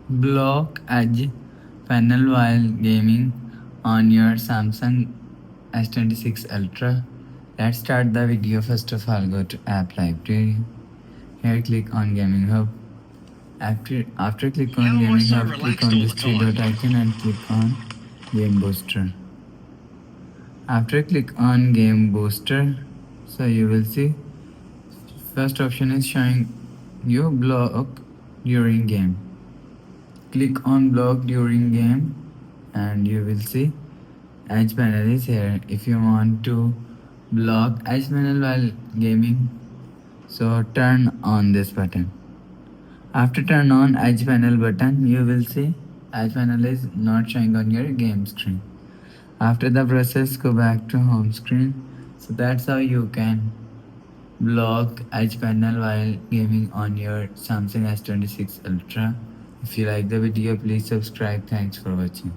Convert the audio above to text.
Block edge panel while gaming on your Samsung S26 Ultra. Let's start the video. First of all, go to App Library. Here click on Gaming Hub. After click on Gaming Hub, click on this three-dot icon and click on Game Booster. After click on Game Booster, so you will see first option is showing you block during game. Click on block during game and you will see edge panel is here. If you want to block edge panel while gaming, so turn on this button. After turn on edge panel button, you will see edge panel is not showing on your game screen. After the process, go back to home screen. So that's how you can block edge panel while gaming on your Samsung S26 Ultra. If you like the video, please subscribe. Thanks for watching.